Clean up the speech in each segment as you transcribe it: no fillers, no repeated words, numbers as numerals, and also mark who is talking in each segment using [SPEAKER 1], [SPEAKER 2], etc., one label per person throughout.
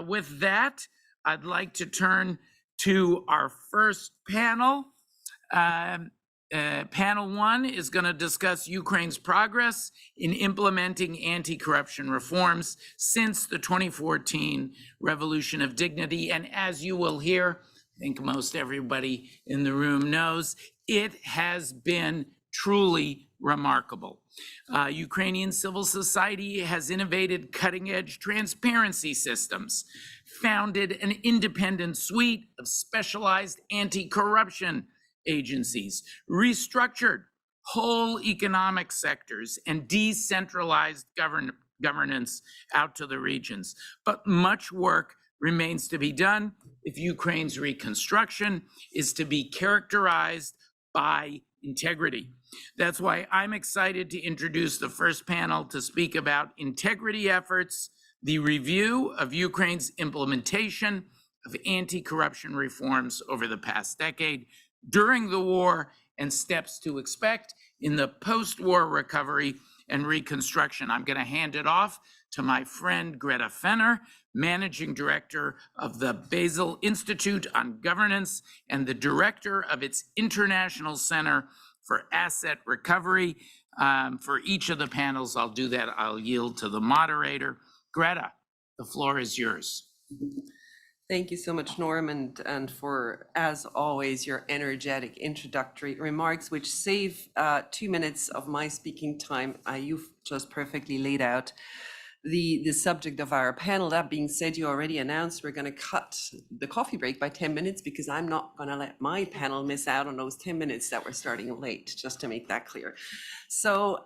[SPEAKER 1] with that, I'd like to turn to our first panel. Panel one is going to discuss Ukraine's progress in implementing anti-corruption reforms since the 2014 Revolution of Dignity. And as you will hear, I think most everybody in the room knows, it has been truly remarkable. Ukrainian civil society has innovated cutting-edge transparency systems, founded an independent suite of specialized anti-corruption agencies, restructured whole economic sectors, and decentralized governance out to the regions. But much work remains to be done if Ukraine's reconstruction is to be characterized by integrity. That's why I'm excited to introduce the first panel to speak about integrity efforts, the review of Ukraine's implementation of anti-corruption reforms over the past decade, during the war, and steps to expect in the post-war recovery and reconstruction. I'm going to hand it off to my friend Greta Fenner, Managing Director of the Basel Institute on Governance and the Director of its International Center for Asset Recovery. For each of the panels, I'll do that. I'll yield to the moderator. Greta, the floor is yours.
[SPEAKER 2] Thank you so much, Norm, and for, as always, your energetic introductory remarks, which save 2 minutes of my speaking time. You've just perfectly laid out the subject of our panel. That being said, you already announced we're going to cut the coffee break by 10 minutes because I'm not going to let my panel miss out on those 10 minutes that we're starting late, just to make that clear. So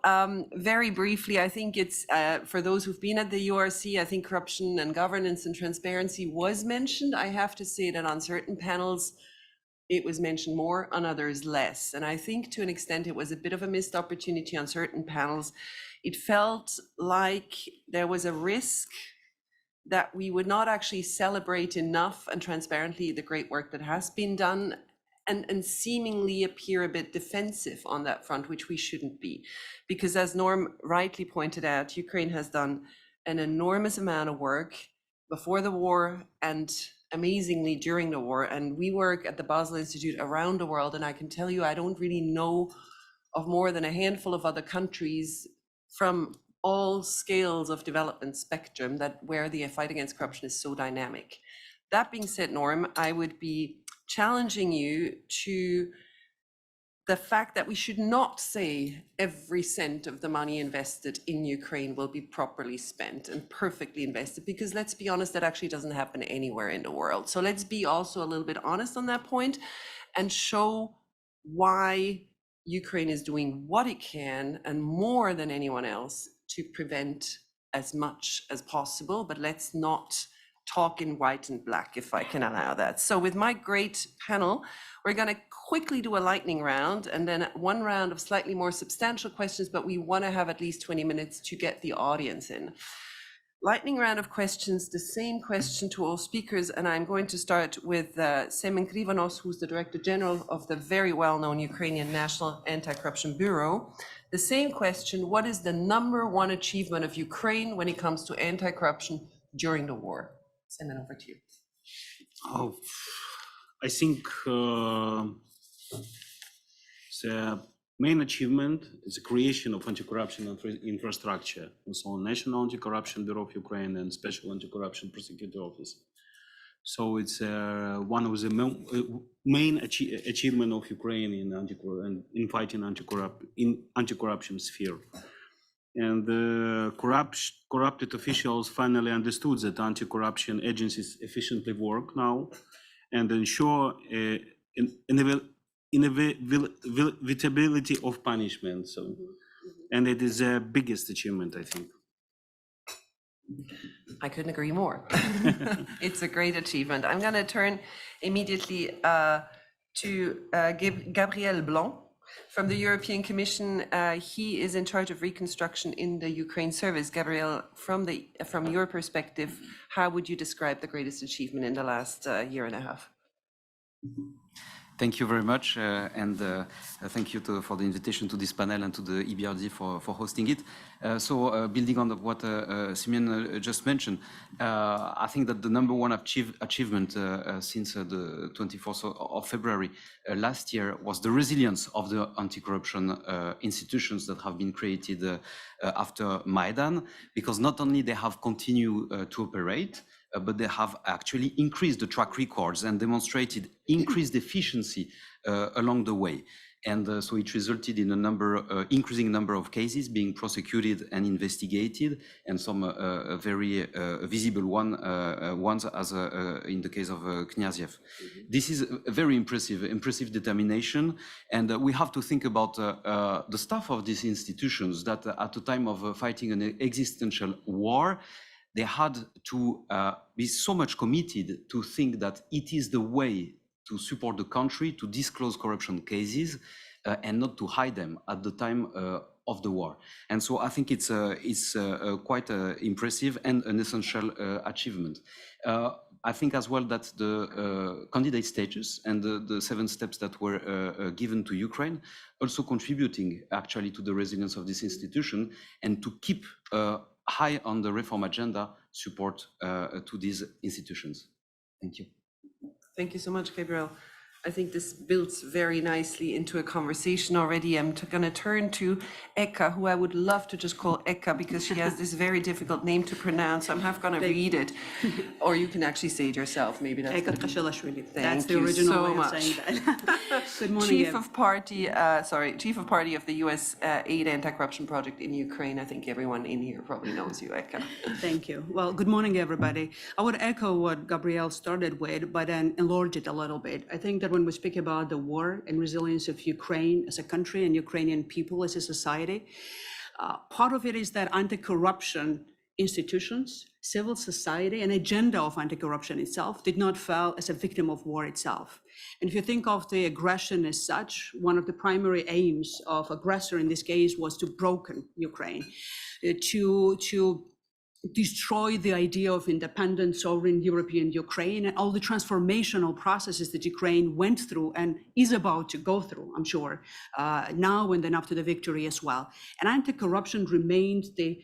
[SPEAKER 2] very briefly, I think it's for those who've been at the URC, I think corruption and governance and transparency was mentioned. I have to say that on certain panels, it was mentioned more, on others less. And I think to an extent, it was a bit of a missed opportunity on certain panels. It felt like there was a risk that we would not actually celebrate enough and transparently the great work that has been done, and seemingly appear a bit defensive on that front, which we shouldn't be. Because as Norm rightly pointed out, Ukraine has done an enormous amount of work before the war and amazingly during the war. And we work at the Basel Institute around the world, and I can tell you, I don't really know of more than a handful of other countries from all scales of development spectrum where the fight against corruption is so dynamic. That being said, Norm, I would be challenging you to the fact that we should not say every cent of the money invested in Ukraine will be properly spent and perfectly invested, because let's be honest, that actually doesn't happen anywhere in the world. So let's be also a little bit honest on that point and show why Ukraine is doing what it can and more than anyone else to prevent as much as possible. But let's not talk in white and black, if I can allow that. So with my great panel, we're going to quickly do a lightning round and then one round of slightly more substantial questions, but we want to have at least 20 minutes to get the audience in. Lightning round of questions, the same question to all speakers, and I'm going to start with Semen Krivanos, who's the Director General of the very well-known Ukrainian National Anti-Corruption Bureau. The same question: what is the #1 achievement of Ukraine when it comes to anti-corruption during the war? Semen, over to you.
[SPEAKER 3] Oh, I think the main achievement is the creation of anti-corruption infrastructure, also National Anti-Corruption Bureau of Ukraine and Special Anti-Corruption Prosecutor Office. So it's one of the main achievement of Ukraine in fighting anti-corruption sphere. And corrupted officials finally understood that anti-corruption agencies efficiently work now and ensure inevitability of punishment. So, and it is the biggest achievement, I think.
[SPEAKER 2] I couldn't agree more. It's a great achievement. I'm going to turn immediately to Gabriel Blanc from the European Commission. He is in charge of reconstruction in the Ukraine service. Gabriel, from your perspective, how would you describe the greatest achievement in the last year and a half?
[SPEAKER 4] Thank you very much, and thank you for the invitation to this panel and to the EBRD for hosting it. Building on what Simeon just mentioned, I think that the number one achievement since the 24th of February last year was the resilience of the anti-corruption institutions that have been created after Maidan, because not only they have continued to operate, but they have actually increased the track records and demonstrated increased efficiency along the way. And so it resulted in increasing number of cases being prosecuted and investigated, and some very visible ones, as in the case of Kniaziev. This is a very impressive determination, and we have to think about the staff of these institutions that at the time of fighting an existential war, they had to be so much committed to think that it is the way to support the country, to disclose corruption cases, and not to hide them at the time of the war. And so I think it's quite impressive and an essential achievement. I think as well that the candidate status and the 7 steps that were given to Ukraine also contributing actually to the resilience of this institution, and to keep high on the reform agenda support to these institutions. Thank you.
[SPEAKER 2] Thank you so much, Gabriel. I think this builds very nicely into a conversation already. I'm going to turn to Eka, who I would love to just call Eka because she has this very difficult name to pronounce. I'm half going to read it, or you can actually say it yourself. Maybe that's
[SPEAKER 5] Eka Kashelashvili.
[SPEAKER 2] Thank
[SPEAKER 5] That's the
[SPEAKER 2] you
[SPEAKER 5] original
[SPEAKER 2] so
[SPEAKER 5] way of
[SPEAKER 2] much.
[SPEAKER 5] saying that. Good morning.
[SPEAKER 2] Chief of Party of the U.S. Aid Anti-Corruption Project in Ukraine. I think everyone in here probably knows you, Eka.
[SPEAKER 5] Thank you. Well, good morning, everybody. I would echo what Gabrielle started with, but then enlarge it a little bit. I think that when we speak about the war and resilience of Ukraine as a country and Ukrainian people as a society, part of it is that anti-corruption institutions, civil society, and agenda of anti-corruption itself did not fall as a victim of war itself. And if you think of the aggression as such, one of the primary aims of aggressor in this case was to broken Ukraine, to destroy the idea of independent, sovereign European Ukraine and all the transformational processes that Ukraine went through and is about to go through, I'm sure, now and then up to the victory as well. And anti-corruption remained the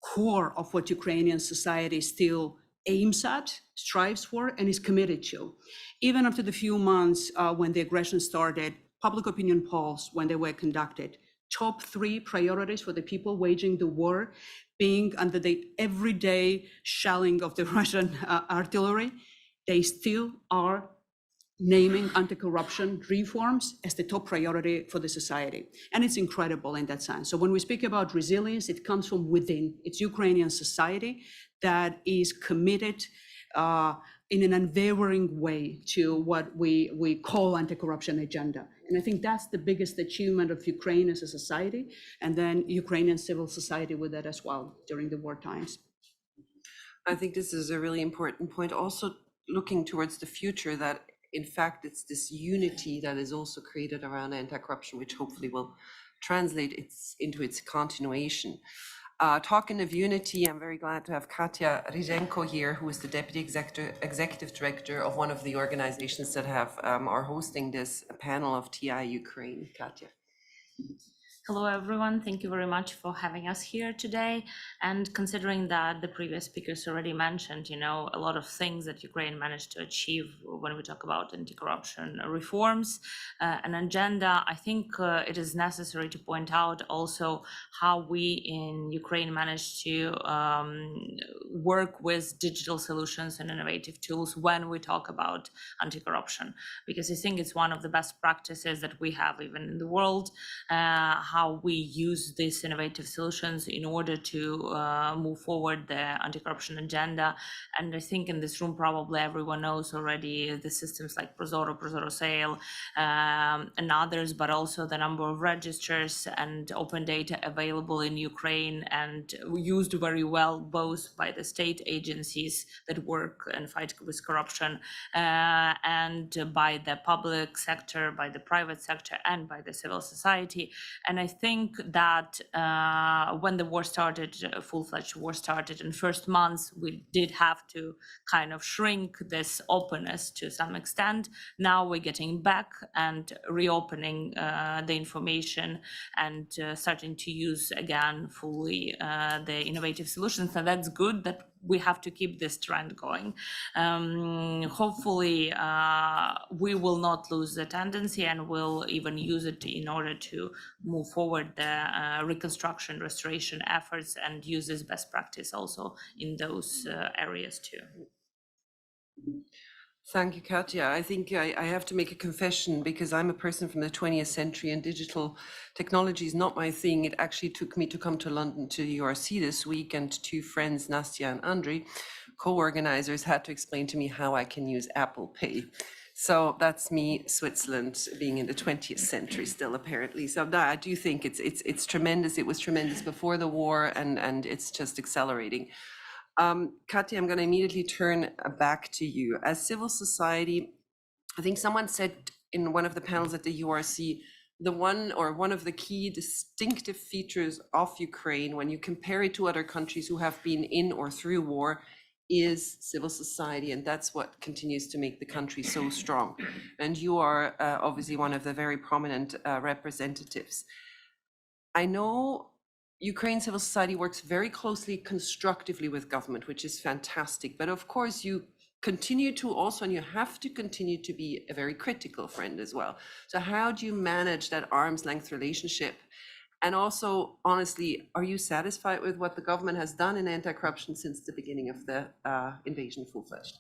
[SPEAKER 5] core of what Ukrainian society still aims at, strives for, and is committed to. Even after the few months when the aggression started, public opinion polls, when they were conducted, top 3 priorities for the people waging the war being under the everyday shelling of the Russian artillery, they still are naming anti-corruption reforms as the top priority for the society. And it's incredible in that sense. So when we speak about resilience, it comes from within. It's Ukrainian society that is committed in an unwavering way to what we call anti-corruption agenda. And I think that's the biggest achievement of Ukraine as a society, and then Ukrainian civil society with that as well during the war times.
[SPEAKER 2] I think this is a really important point. Also looking towards the future, that in fact, it's this unity that is also created around anti-corruption, which hopefully will translate into its continuation. Talking of unity, I'm very glad to have Katya Ryzhenko here, who is the Deputy Executive Director of one of the organizations that are hosting this panel of TI Ukraine. Katya.
[SPEAKER 6] Hello, everyone. Thank you very much for having us here today. And considering that the previous speakers already mentioned, a lot of things that Ukraine managed to achieve when we talk about anti-corruption reforms, an agenda, I think it is necessary to point out also how we in Ukraine managed to work with digital solutions and innovative tools when we talk about anti-corruption, because I think it's one of the best practices that we have even in the world, how we use these innovative solutions in order to move forward the anti-corruption agenda. And I think in this room, probably everyone knows already the systems like Prozoro Sale, and others, but also the number of registers and open data available in Ukraine and used very well, both by the state agencies that work and fight with corruption, and by the public sector, by the private sector, and by the civil society. And I think that when the war started, full-fledged war started in first months, we did have to kind of shrink this openness to some extent. Now we're getting back and reopening the information and starting to use again fully the innovative solutions. And that's good that we have to keep this trend going. Hopefully, we will not lose the tendency and will even use it in order to move forward the reconstruction, restoration efforts and use this best practice also in those areas too.
[SPEAKER 2] Thank you, Katya. I think I have to make a confession because I'm a person from the 20th century and digital technology is not my thing. It actually took me to come to London to URC this week, and two friends, Nastya and Andrei, co-organizers, had to explain to me how I can use Apple Pay. So that's me, Switzerland, being in the 20th century still, apparently. So I do think it's tremendous. It was tremendous before the war, and it's just accelerating. Katya, I'm going to immediately turn back to you. As civil society, I think someone said in one of the panels at the URC, one of the key distinctive features of Ukraine, when you compare it to other countries who have been in or through war, is civil society, and that's what continues to make the country so strong. And you are obviously one of the very prominent representatives. I know Ukraine civil society works very closely, constructively with government, which is fantastic. But of course, you continue to also, and you have to continue to be a very critical friend as well. So how do you manage that arm's length relationship? And also, honestly, are you satisfied with what the government has done in anti-corruption since the beginning of the invasion full-fledged?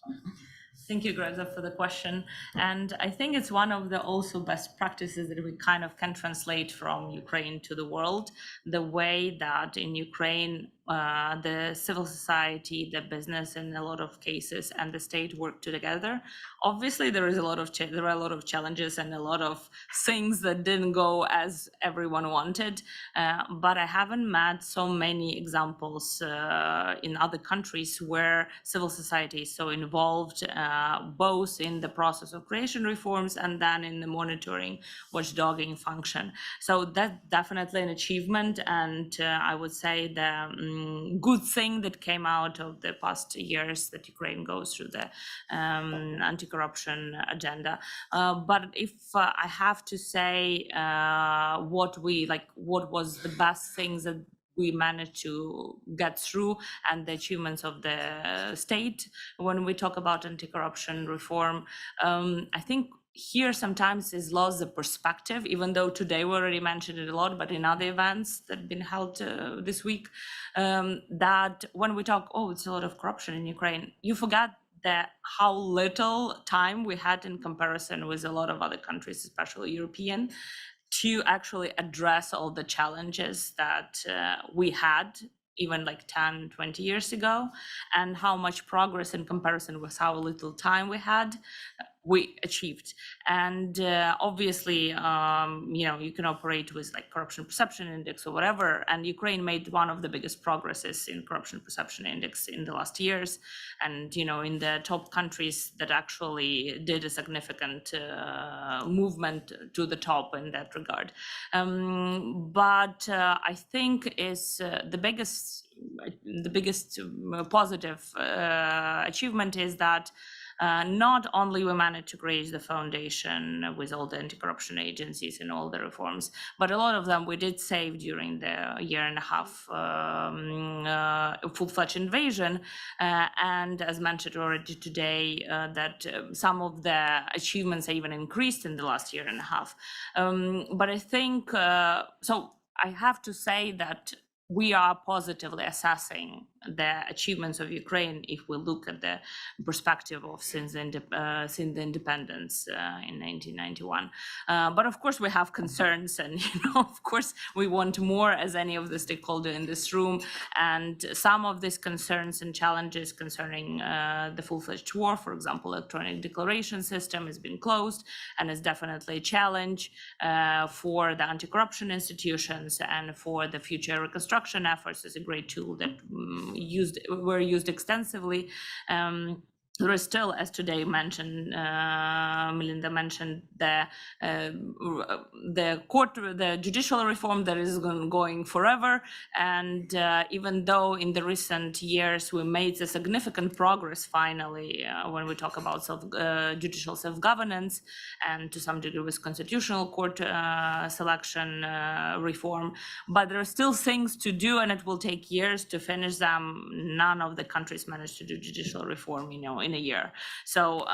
[SPEAKER 6] Thank you, Greta, for the question. And I think it's one of the also best practices that we kind of can translate from Ukraine to the world, the way that in Ukraine, the civil society, the business in a lot of cases, and the state work together. Obviously, there are a lot of challenges and a lot of things that didn't go as everyone wanted. But I haven't met so many examples in other countries where civil society is so involved, both in the process of creation reforms and then in the monitoring, watchdogging function. So that's definitely an achievement, and I would say the good thing that came out of the past years that Ukraine goes through the anti-corruption agenda. But if I have to say what was the best things that we managed to get through and the achievements of the state when we talk about anti-corruption reform, I think here sometimes is lost the perspective, even though today we already mentioned it a lot, but in other events that have been held this week, that when we talk, oh, it's a lot of corruption in Ukraine, you forget that how little time we had in comparison with a lot of other countries, especially European, to actually address all the challenges that we had even like 10, 20 years ago, and how much progress in comparison with how little time we achieved. And obviously, you can operate with like corruption perception index or whatever, and Ukraine made one of the biggest progresses in corruption perception index in the last years, and in the top countries that actually did a significant movement to the top in that regard. But I think is the biggest positive achievement is that not only we managed to create the foundation with all the anti-corruption agencies and all the reforms, but a lot of them we did save during the year and a half full-fledged invasion. And as mentioned already today, that some of the achievements even increased in the last year and a half. But I think, so I have to say that we are positively assessing the achievements of Ukraine if we look at the perspective of since the independence in 1991. But of course we have concerns, and of course we want more as any of the stakeholders in this room. And some of these concerns and challenges concerning the full-fledged war, for example, electronic declaration system has been closed, and is definitely a challenge for the anti-corruption institutions, and for the future reconstruction efforts is a great tool that were used extensively. there is still, as today mentioned, Melinda mentioned, the judicial reform that is going forever. And even though in the recent years we made a significant progress, finally, when we talk about judicial self-governance and to some degree with constitutional court selection reform, but there are still things to do, and it will take years to finish them. None of the countries managed to do judicial reform, in a year. So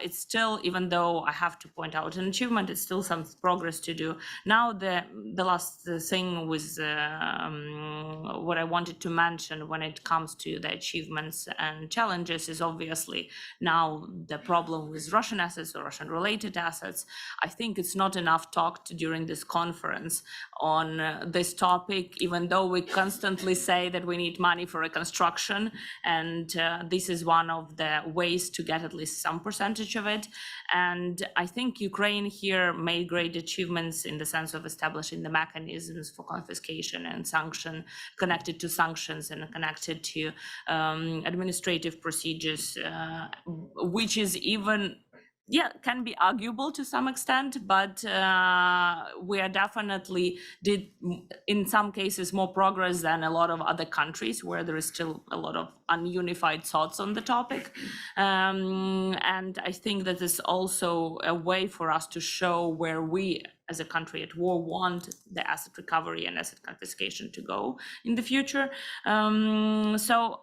[SPEAKER 6] it's still, even though I have to point out an achievement, it's still some progress to do. Now the last thing was what I wanted to mention when it comes to the achievements and challenges is obviously now the problem with Russian assets or Russian related assets. I think it's not enough talked during this conference on this topic, even though we constantly say that we need money for reconstruction, and this is one of the ways to get at least some percentage of it. And I think Ukraine here made great achievements in the sense of establishing the mechanisms for confiscation and sanction, connected to sanctions and connected to administrative procedures, which is even, can be arguable to some extent, but we are definitely did in some cases more progress than a lot of other countries where there is still a lot of ununified thoughts on the topic. And I think that is also a way for us to show where we as a country at war want the asset recovery and asset confiscation to go in the future. So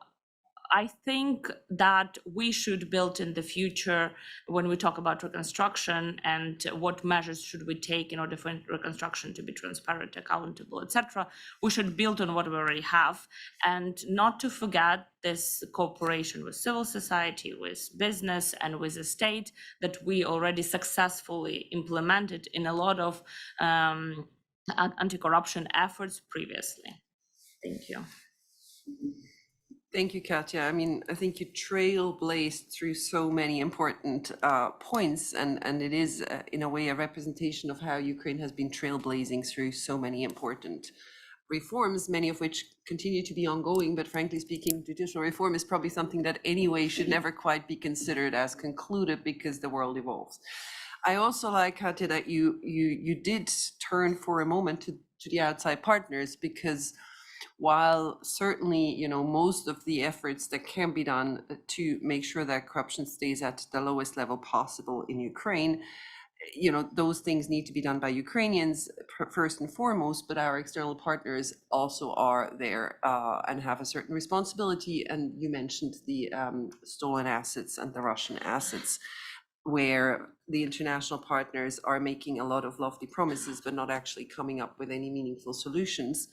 [SPEAKER 6] I think that we should build in the future, when we talk about reconstruction and what measures should we take in order for reconstruction to be transparent, accountable, etc. We should build on what we already have, and not to forget this cooperation with civil society, with business, and with the state that we already successfully implemented in a lot of anti-corruption efforts previously. Thank you.
[SPEAKER 2] Thank you, Katya. I mean, I think you trailblazed through so many important points, and it is, in a way, a representation of how Ukraine has been trailblazing through so many important reforms, many of which continue to be ongoing. But frankly speaking, judicial reform is probably something that anyway should never quite be considered as concluded, because the world evolves. I also like, Katya, that you did turn for a moment to the outside partners, because while certainly, most of the efforts that can be done to make sure that corruption stays at the lowest level possible in Ukraine, those things need to be done by Ukrainians first and foremost, but our external partners also are there and have a certain responsibility. And you mentioned the stolen assets and the Russian assets, where the international partners are making a lot of lofty promises, but not actually coming up with any meaningful solutions.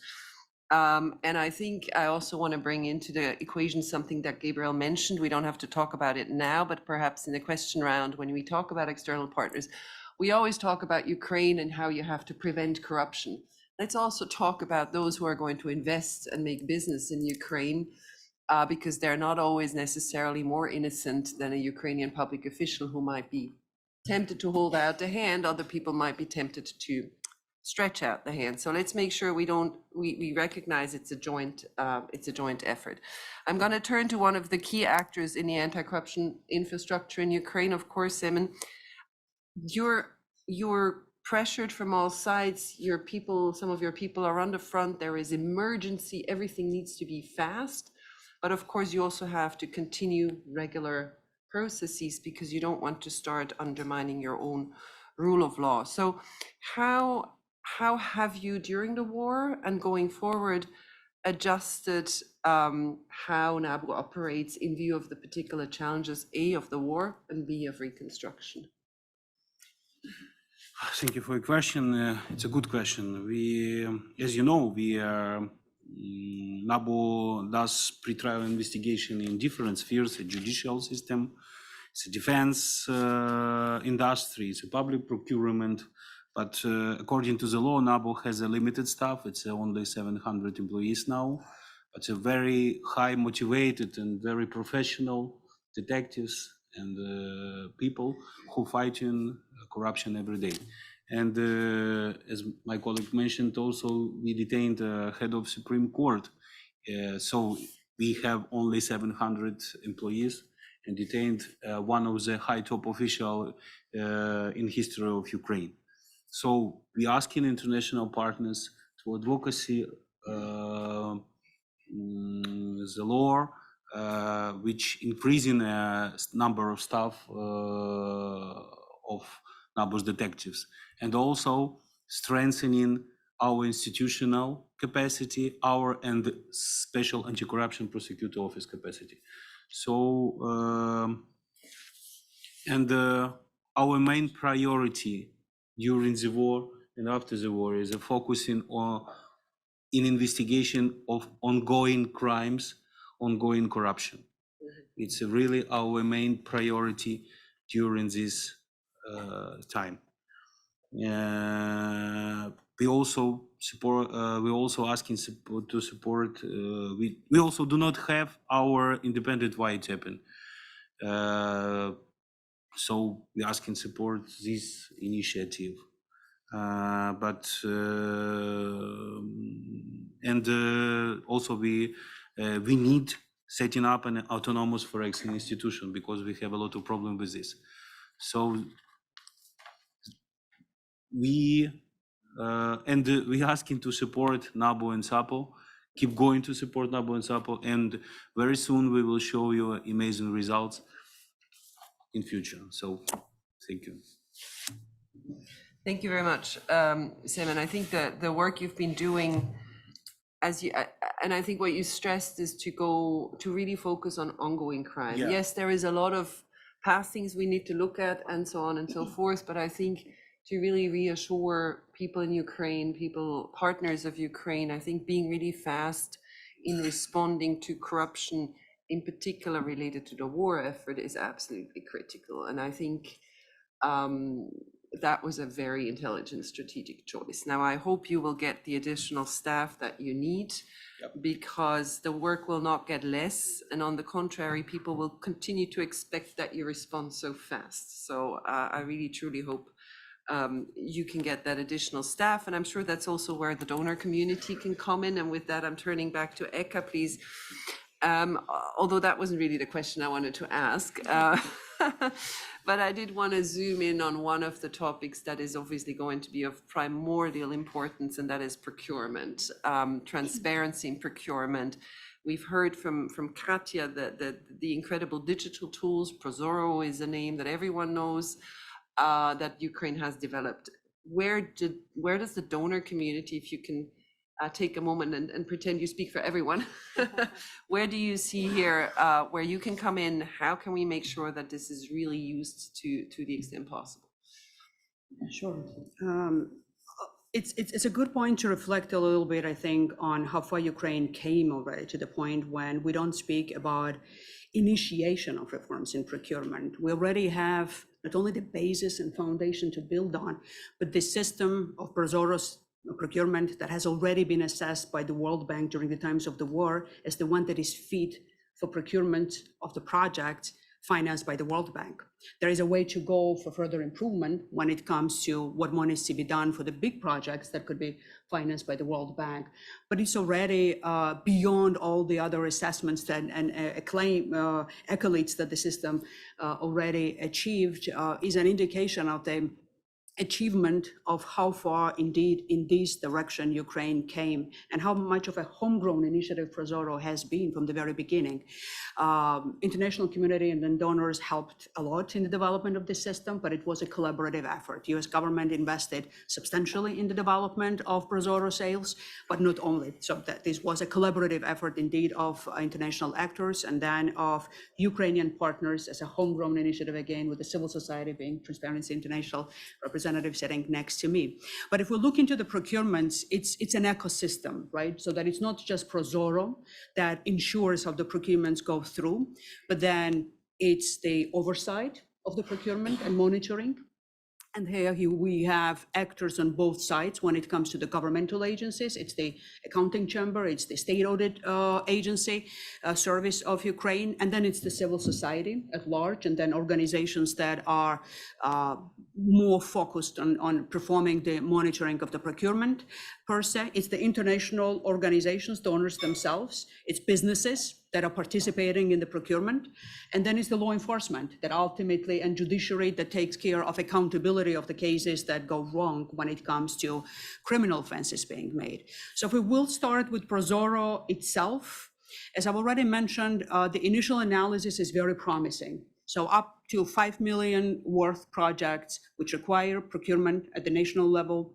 [SPEAKER 2] And I think I also want to bring into the equation something that Gabriel mentioned. We don't have to talk about it now, but perhaps in the question round, when we talk about external partners, we always talk about Ukraine and how you have to prevent corruption. Let's also talk about those who are going to invest and make business in Ukraine, because they're not always necessarily more innocent than a Ukrainian public official who might be tempted to hold out a hand. Other people might be tempted to stretch out the hand. So let's make sure we recognize it's a joint effort. I'm going to turn to one of the key actors in the anti-corruption infrastructure in Ukraine, of course, Simon. You're pressured from all sides. Some of your people are on the front. There is emergency. Everything needs to be fast. But of course, you also have to continue regular processes, because you don't want to start undermining your own rule of law. So how have you, during the war and going forward, adjusted how NABU operates in view of the particular challenges, A, of the war, and B, of reconstruction?
[SPEAKER 3] Thank you for your question. It's a good question. We, as you know, NABU does pretrial investigation in different spheres: a judicial system, it's a defense industry, it's a public procurement. But according to the law, NABU has a limited staff. It's only 700 employees now. It's a very high motivated and very professional detectives and people who fight in corruption every day. And as my colleague mentioned, also we detained head of Supreme Court. So we have only 700 employees, and detained one of the high top official in history of Ukraine. So we asking international partners to advocacy the law, which increasing number of staff of NABU's detectives, and also strengthening our institutional capacity, our and special anti-corruption prosecutor office capacity. So, our main priority during the war and after the war is focusing on in investigation of ongoing crimes, ongoing corruption. It's really our main priority during this time. We also support. We also asking to support. We also do not have our independent white weapon. So we asking support this initiative. Also we need setting up an autonomous forensic institution because we have a lot of problem with this. So we asking to support NABU and SAPO, keep going to support NABU and SAPO, and very soon we will show you amazing results in future. So thank you.
[SPEAKER 2] Thank you very much, Simon. I think that the work you've been doing, and I think what you stressed is to really focus on ongoing crime.
[SPEAKER 3] Yeah.
[SPEAKER 2] Yes, there is a lot of past things we need to look at and so on and so forth, but I think to really reassure people in Ukraine, partners of Ukraine, I think being really fast in responding to corruption, in particular related to the war effort, is absolutely critical. And I think that was a very intelligent strategic choice. Now, I hope you will get the additional staff that you need, because the work will not get less. And on the contrary, people will continue to expect that you respond so fast. So I really, truly hope you can get that additional staff. And I'm sure that's also where the donor community can come in. And with that, I'm turning back to Eka, please. Although that wasn't really the question I wanted to ask. But I did want to zoom in on one of the topics that is obviously going to be of primordial importance, and that is procurement, transparency in procurement. We've heard from Katya that the incredible digital tools, Prozoro is a name that everyone knows, that Ukraine has developed. Where does the donor community, if you can take a moment and pretend you speak for everyone, where do you see here where you can come in? How can we make sure that this is really used to the extent possible?
[SPEAKER 5] Sure. It's a good point to reflect a little bit, I think, on how far Ukraine came already to the point when we don't speak about initiation of reforms in procurement. We already have not only the basis and foundation to build on, but the system of Prozoro's procurement that has already been assessed by the World Bank during the times of the war as the one that is fit for procurement of the project financed by the World Bank. There is a way to go for further improvement when it comes to what money is to be done for the big projects that could be financed by the World Bank. But it's already beyond all the other assessments and accolades that the system already achieved, is an indication of the achievement of how far indeed in this direction Ukraine came, and how much of a homegrown initiative Prozoro has been from the very beginning. International community and then donors helped a lot in the development of this system, but it was a collaborative effort. US government invested substantially in the development of Prozoro sales, but not only. So that this was a collaborative effort indeed of international actors and then of Ukrainian partners as a homegrown initiative, again, with the civil society being Transparency International representative sitting next to me. But if we look into the procurements, it's an ecosystem, right? So that it's not just Prozoro that ensures how the procurements go through, but then it's the oversight of the procurement and monitoring. And here we have actors on both sides when it comes to the governmental agencies. It's the accounting chamber, it's the state audit agency service of Ukraine, and then it's the civil society at large, and then organizations that are more focused on performing the monitoring of the procurement per se. It's the international organizations, donors themselves, it's businesses, that are participating in the procurement. And then it's the law enforcement that ultimately, and judiciary that takes care of accountability of the cases that go wrong when it comes to criminal offenses being made. So if we will start with Prozoro itself, as I've already mentioned, the initial analysis is very promising. So up to 5 million worth projects which require procurement at the national level,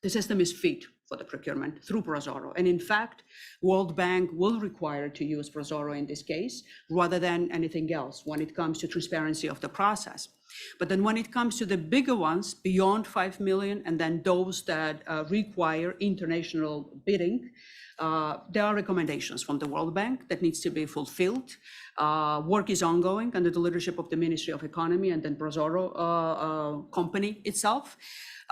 [SPEAKER 5] the system is fit for the procurement through Prozoro. And in fact, World Bank will require to use Prozoro in this case, rather than anything else when it comes to transparency of the process. But then when it comes to the bigger ones, beyond 5 million, and then those that require international bidding, there are recommendations from the World Bank that needs to be fulfilled. Work is ongoing under the leadership of the Ministry of Economy and then Prozoro company itself.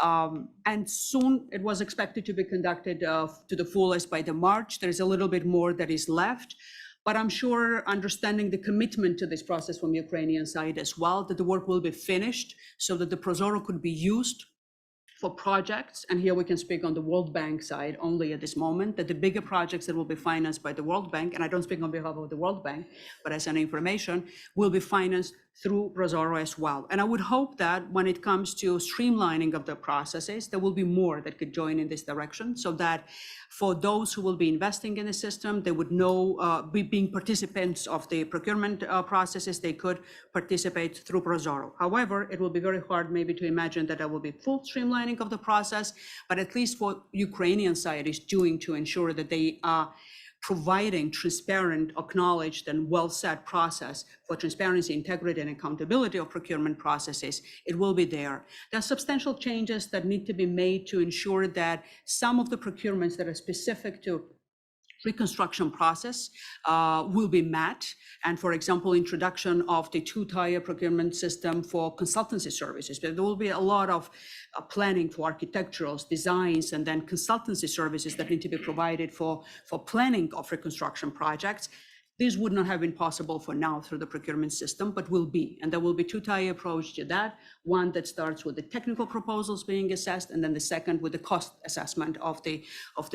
[SPEAKER 5] And soon it was expected to be conducted to the fullest by the March. There's a little bit more that is left, but I'm sure understanding the commitment to this process from the Ukrainian side as well, that the work will be finished so that the Prozoro could be used for projects, and here we can speak on the World Bank side only at this moment, that the bigger projects that will be financed by the World Bank, and I don't speak on behalf of the World Bank, but as an information, will be financed through Prozoro as well. And I would hope that when it comes to streamlining of the processes, there will be more that could join in this direction, so that for those who will be investing in the system, they would know, being participants of the procurement processes, they could participate through Prozoro. However, it will be very hard maybe to imagine that there will be full streamlining of the process, but at least what Ukrainian side is doing to ensure that they are providing transparent, acknowledged, and well-set process for transparency, integrity, and accountability of procurement processes, it will be there. There are substantial changes that need to be made to ensure that some of the procurements that are specific to reconstruction process will be met. And for example, introduction of the two-tier procurement system for consultancy services. But there will be a lot of planning for architecturals, designs, and then consultancy services that need to be provided for planning of reconstruction projects. This would not have been possible for now through the procurement system, but will be. And there will be two-tier approach to that. One that starts with the technical proposals being assessed, and then the second with the cost assessment of the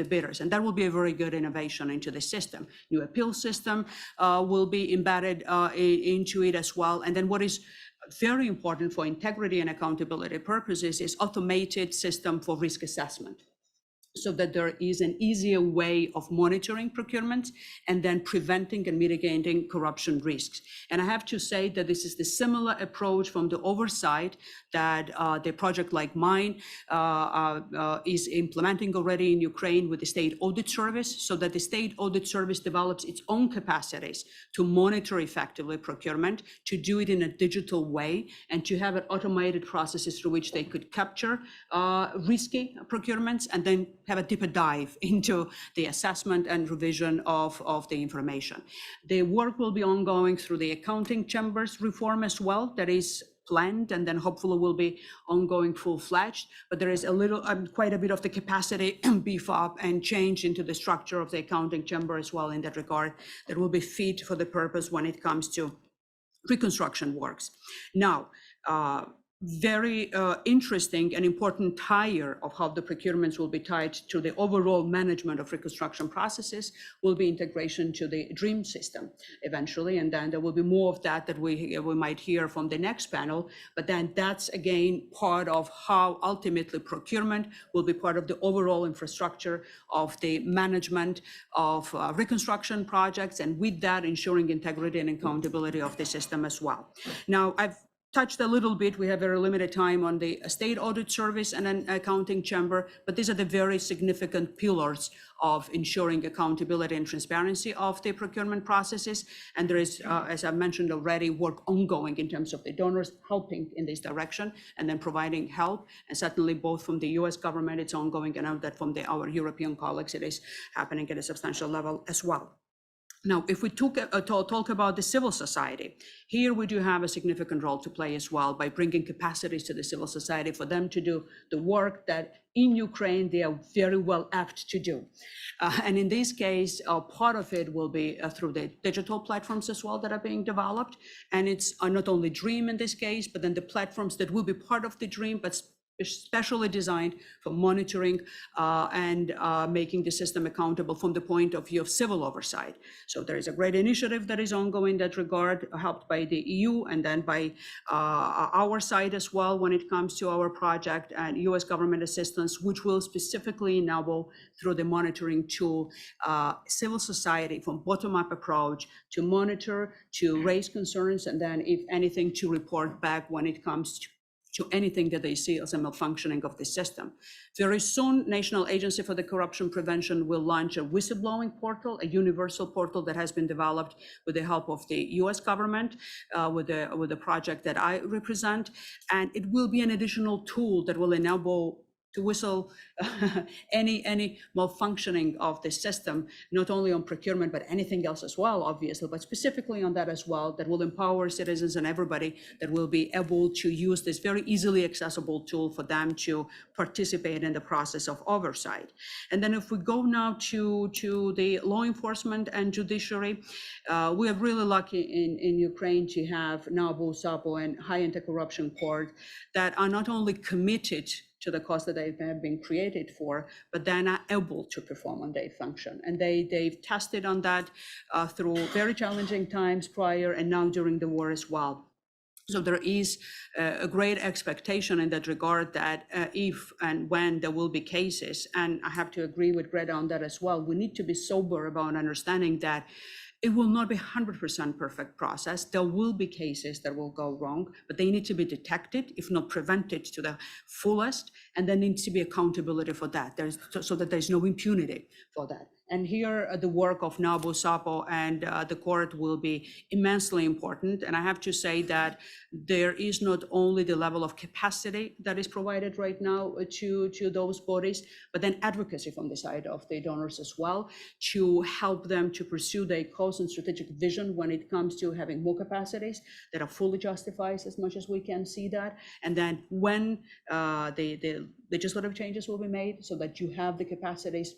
[SPEAKER 5] bidders. And that will be a very good innovation into the system. New appeal system will be embedded into it as well. And then what is very important for integrity and accountability purposes is automated system for risk assessment, so that there is an easier way of monitoring procurement and then preventing and mitigating corruption risks. And I have to say that this is the similar approach from the oversight that the project like mine is implementing already in Ukraine with the State Audit Service, so that the State Audit Service develops its own capacities to monitor effectively procurement, to do it in a digital way, and to have automated processes through which they could capture risky procurements and then have a deeper dive into the assessment and revision of the information. The work will be ongoing through the accounting chambers reform as well, that is planned, and then hopefully will be ongoing full-fledged, but there is a little, quite a bit of the capacity beef up and change into the structure of the accounting chamber as well in that regard, that will be fit for the purpose when it comes to reconstruction works. Now, very interesting and important tie of how the procurements will be tied to the overall management of reconstruction processes will be integration to the DREAM system eventually, and then there will be more of that we might hear from the next panel, but then that's again part of how ultimately procurement will be part of the overall infrastructure of the management of reconstruction projects, and with that ensuring integrity and accountability of the system as well. Now, I've touched a little bit, we have very limited time on the State Audit Service and an accounting chamber, but these are the very significant pillars of ensuring accountability and transparency of the procurement processes. And there is, as I mentioned already, work ongoing in terms of the donors helping in this direction and then providing help. And certainly both from the US government, it's ongoing, and I know that from our European colleagues, it is happening at a substantial level as well. Now, if we talk about the civil society, here we do have a significant role to play as well by bringing capacities to the civil society for them to do the work that in Ukraine they are very well apt to do. And in this case, part of it will be through the digital platforms as well that are being developed. And it's not only DREAM in this case, but then the platforms that will be part of the DREAM, but especially designed for monitoring and making the system accountable from the point of view of civil oversight. So there is a great initiative that is ongoing in that regard, helped by the EU and then by our side as well when it comes to our project and US government assistance, which will specifically enable through the monitoring tool, civil society from bottom-up approach to monitor, to raise concerns, and then if anything to report back when it comes to anything that they see as a malfunctioning of the system. Very soon, National Agency for the Corruption Prevention will launch a whistleblowing portal, a universal portal that has been developed with the help of the US government, with the project that I represent. And it will be an additional tool that will enable to whistle any malfunctioning of the system, not only on procurement, but anything else as well, obviously, but specifically on that as well, that will empower citizens and everybody that will be able to use this very easily accessible tool for them to participate in the process of oversight. And then if we go now to the law enforcement and judiciary, we are really lucky in Ukraine to have NABU, SAPO, and High Anti-Corruption Court that are not only committed to the cause that they have been created for, but they're not able to perform on their function. And they've tested on that through very challenging times prior and now during the war as well. So there is a great expectation in that regard that if and when there will be cases, and I have to agree with Greta on that as well, we need to be sober about understanding that it will not be 100% perfect process. There will be cases that will go wrong, but they need to be detected, if not prevented to the fullest, and there needs to be accountability for that, so that there's no impunity for that. And here, the work of NABU, SAPO, and the court will be immensely important. And I have to say that there is not only the level of capacity that is provided right now to those bodies, but then advocacy from the side of the donors as well, to help them to pursue their cause and strategic vision when it comes to having more capacities that are fully justified as much as we can see that. And then when the legislative changes will be made so that you have the capacities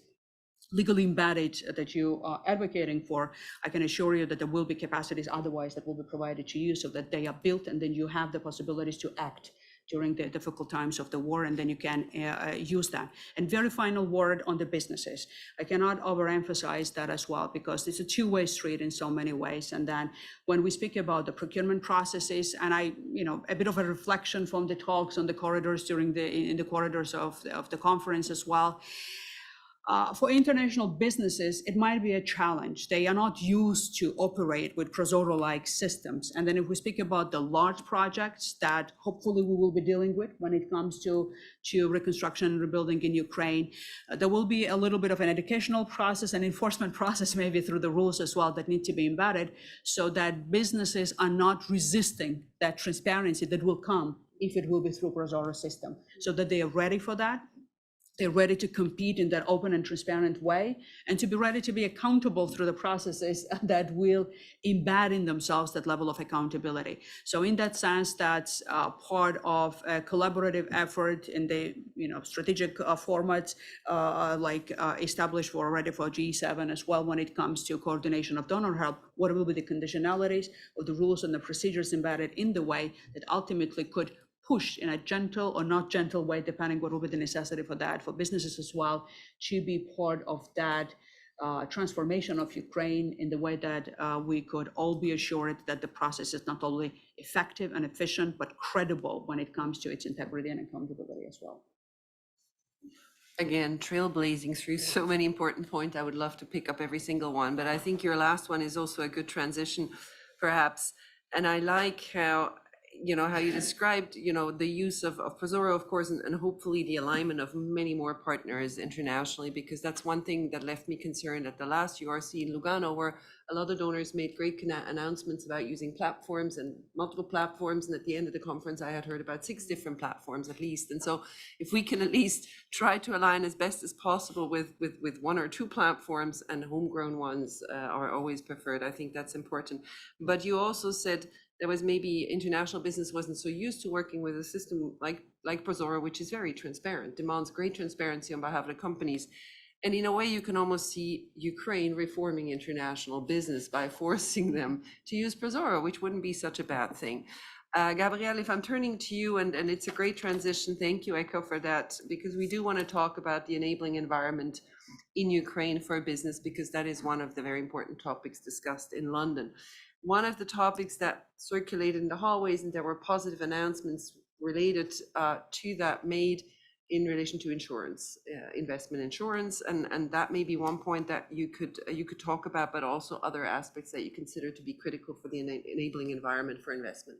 [SPEAKER 5] legally embedded that you are advocating for, I can assure you that there will be capacities otherwise that will be provided to you so that they are built, and then you have the possibilities to act during the difficult times of the war, and then you can use that. And very final word on the businesses. I cannot overemphasize that as well, because it's a two-way street in so many ways. And then when we speak about the procurement processes, and a bit of a reflection from the talks on the corridors in the corridors of the conference as well. For international businesses, it might be a challenge. They are not used to operate with Prozoro-like systems. And then if we speak about the large projects that hopefully we will be dealing with when it comes to reconstruction and rebuilding in Ukraine, there will be a little bit of an educational process and enforcement process, maybe through the rules as well, that need to be embedded so that businesses are not resisting that transparency that will come if it will be through Prozoro system, so that they are ready for that. They're ready to compete in that open and transparent way, and to be ready to be accountable through the processes that will embed in themselves that level of accountability. So in that sense, that's part of a collaborative effort in the strategic formats established already for G7 as well when it comes to coordination of donor help. What will be the conditionalities of the rules and the procedures embedded in the way that ultimately could push in a gentle or not gentle way, depending what will be the necessity for that, for businesses as well, to be part of that transformation of Ukraine in the way that we could all be assured that the process is not only effective and efficient, but credible when it comes to its integrity and accountability as well.
[SPEAKER 2] Again, trailblazing through so many important points. I would love to pick up every single one, but I think your last one is also a good transition, perhaps. And I like how you described, the use of Prozoro, of course, and hopefully the alignment of many more partners internationally, because that's one thing that left me concerned at the last URC in Lugano, where a lot of donors made great announcements about using platforms and multiple platforms. And at the end of the conference, I had heard about 6 different platforms at least. And so if we can at least try to align as best as possible with 1 or 2 platforms, and homegrown ones are always preferred, I think that's important. But you also said there was maybe international business wasn't so used to working with a system like Prozoro, which is very transparent, demands great transparency on behalf of the companies. And in a way, you can almost see Ukraine reforming international business by forcing them to use Prozoro, which wouldn't be such a bad thing. Gabrielle, if I'm turning to you, and it's a great transition, thank you, Echo, for that, because we do want to talk about the enabling environment in Ukraine for business, because that is one of the very important topics discussed in London. One of the topics that circulated in the hallways, and there were positive announcements related to that made in relation to insurance, investment insurance, and that may be one point that you could talk about, but also other aspects that you consider to be critical for the enabling environment for investment.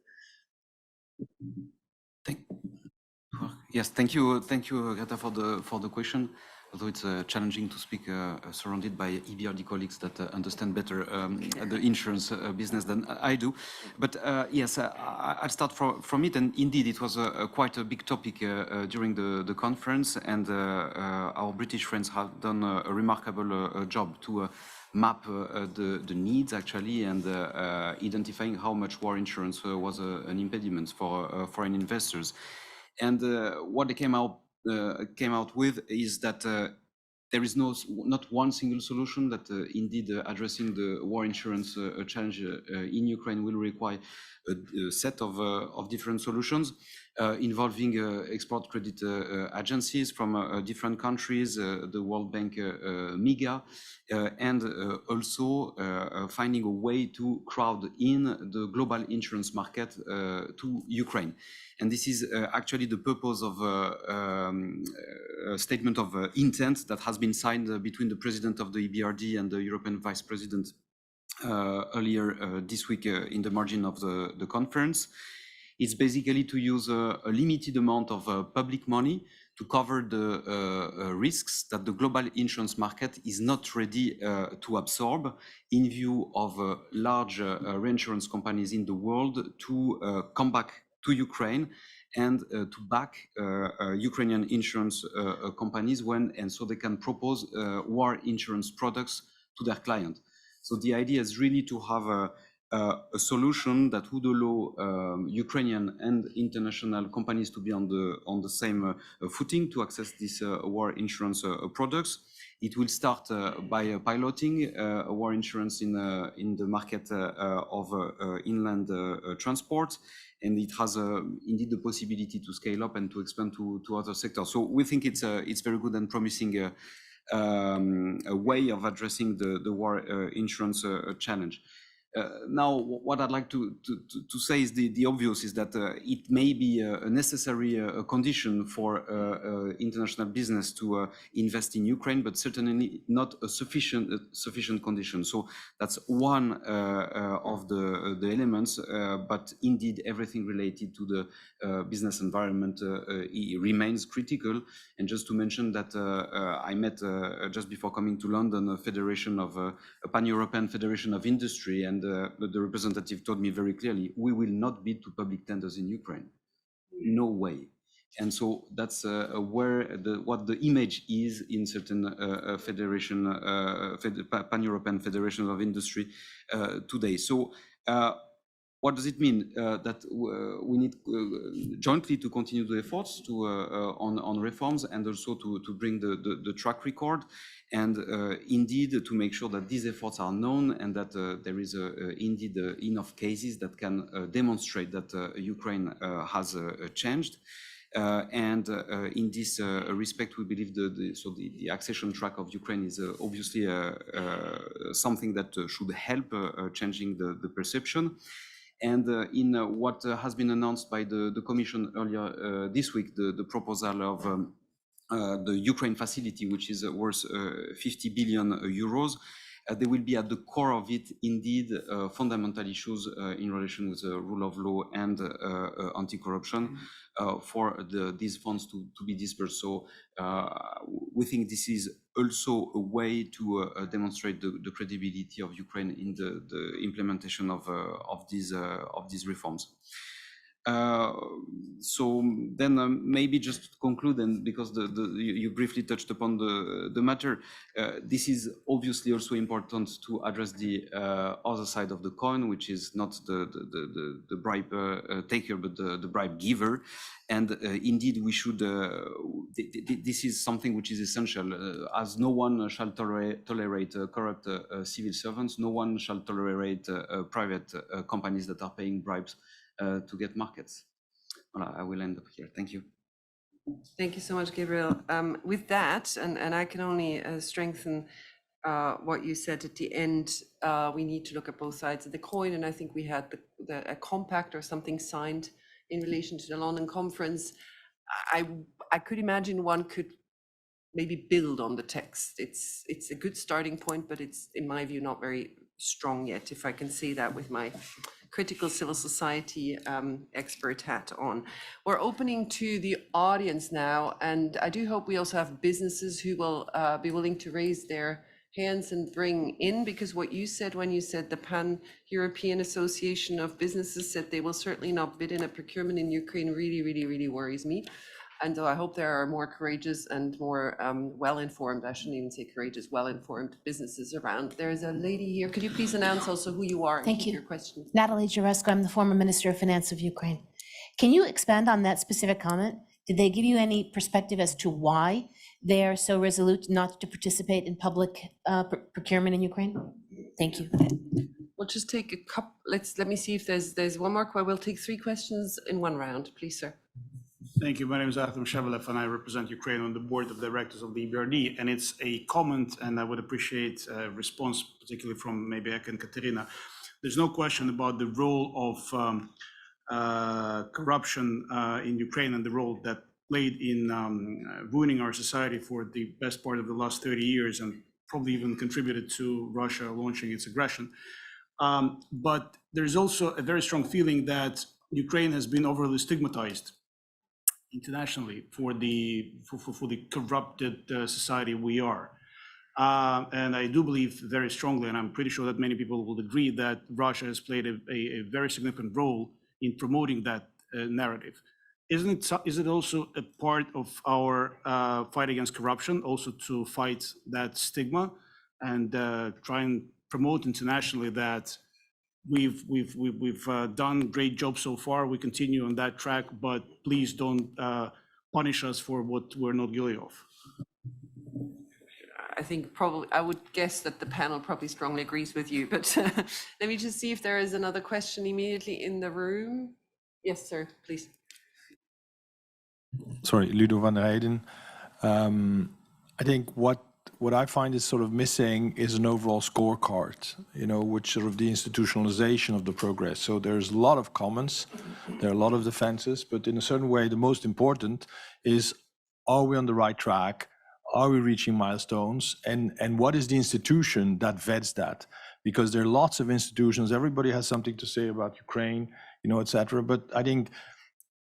[SPEAKER 4] Yes, thank you, Greta, for the question. Although it's challenging to speak surrounded by EBRD colleagues that understand better the insurance business than I do. But yes, I'll start from it. And indeed, it was quite a big topic during the conference. And our British friends have done a remarkable job to map the needs, actually, and identifying how much war insurance was an impediment for foreign investors. And what they came out with is that there is not one single solution, that indeed addressing the war insurance challenge in Ukraine will require a set of different solutions involving export credit agencies from different countries, the World Bank MIGA, and also finding a way to crowd in the global insurance market to Ukraine. And this is actually the purpose of a statement of intent that has been signed between the president of the EBRD and the European Vice President earlier this week in the margin of the conference. It's basically to use a limited amount of public money to cover the risks that the global insurance market is not ready to absorb, in view of large reinsurance companies in the world to come back to Ukraine and to back Ukrainian insurance companies so they can propose war insurance products to their client. So the idea is really to have a solution that would allow Ukrainian and international companies to be on the same footing to access these war insurance products. It will start by piloting war insurance in the market of inland transport, and it has indeed the possibility to scale up and to expand to other sectors. So we think it's very good and promising a way of addressing the war insurance challenge. Now, what I'd like to say is the obvious is that it may be a necessary condition for international business to invest in Ukraine, but certainly not a sufficient condition. So that's one of the elements, but indeed everything related to the business environment remains critical. And just to mention that I met just before coming to London a federation of a pan-European federation of industry, and the representative told me very clearly, we will not bid to public tenders in Ukraine. No way. And so that's what the image is in certain pan-European federations of industry today. So what does it mean? That we need jointly to continue the efforts on reforms, and also to bring the track record, and indeed to make sure that these efforts are known, and that there is indeed enough cases that can demonstrate that Ukraine has changed. And in this respect, we believe the accession track of Ukraine is obviously something that should help changing the perception. And in what has been announced by the Commission earlier this week, the proposal of the Ukraine facility, which is worth 50 billion euros, there will be at the core of it, indeed, fundamental issues in relation with the rule of law and anti-corruption for these funds to be dispersed. So we think this is also a way to demonstrate the credibility of Ukraine in the implementation of these reforms. So then maybe just to conclude, and because you briefly touched upon the matter, this is obviously also important to address the other side of the coin, which is not the bribe taker, but the bribe giver. And indeed, we should, this is something which is essential, as no one shall tolerate corrupt civil servants, no one shall tolerate private companies that are paying bribes to get markets. I will end up here. Thank you.
[SPEAKER 2] Thank you so much, Gabriel. With that, and I can only strengthen what you said at the end, we need to look at both sides of the coin. And I think we had a compact or something signed in relation to the London conference. I could imagine one could maybe build on the text. It's a good starting point, but it's, in my view, not very strong yet, if I can say that with my critical civil society expert hat on. We're opening to the audience now, and I do hope we also have businesses who will be willing to raise their hands and bring in, because what you said when you said the Pan-European Association of Businesses said they will certainly not bid in a procurement in Ukraine really worries me. And I hope there are more courageous and more well-informed, I shouldn't even say courageous, well-informed businesses around. There is a lady here. Could you please announce also who you are and
[SPEAKER 7] Thank
[SPEAKER 2] keep
[SPEAKER 7] you.
[SPEAKER 2] your questions?
[SPEAKER 7] Natalie Jaresko, I'm the former Minister of Finance of Ukraine. Can you expand on that specific comment? Did they give you any perspective as to why they are so resolute not to participate in public procurement in Ukraine? Thank you.
[SPEAKER 2] We'll just take a couple, let me see if there's one more. We'll take 3 questions in one round, please, sir.
[SPEAKER 8] Thank you. My name is Artem Shevelev, and I represent Ukraine on the board of directors of the EBRD. And it's a comment, and I would appreciate a response, particularly from maybe Ek and Katerina. There's no question about the role of corruption in Ukraine and the role that played in ruining our society for the best part of the last 30 years, and probably even contributed to Russia launching its aggression. But there's also a very strong feeling that Ukraine has been overly stigmatized internationally for the corrupted society we are. And I do believe very strongly, and I'm pretty sure that many people will agree, that Russia has played a very significant role in promoting that narrative. Is it also a part of our fight against corruption, also to fight that stigma and try and promote internationally that we've done great job so far, we continue on that track, but please don't punish us for what we're not guilty of?
[SPEAKER 2] I think probably, I would guess that the panel probably strongly agrees with you, but let me just see if there is another question immediately in the room. Yes, sir, please.
[SPEAKER 9] Sorry, Ludo van der Heijden. I think what I find is sort of missing is an overall scorecard, which sort of the institutionalization of the progress. So there's a lot of comments, there are a lot of defenses, but in a certain way, the most important is, are we on the right track? Are we reaching milestones? And what is the institution that vets that? Because there are lots of institutions, everybody has something to say about Ukraine, et cetera. But I think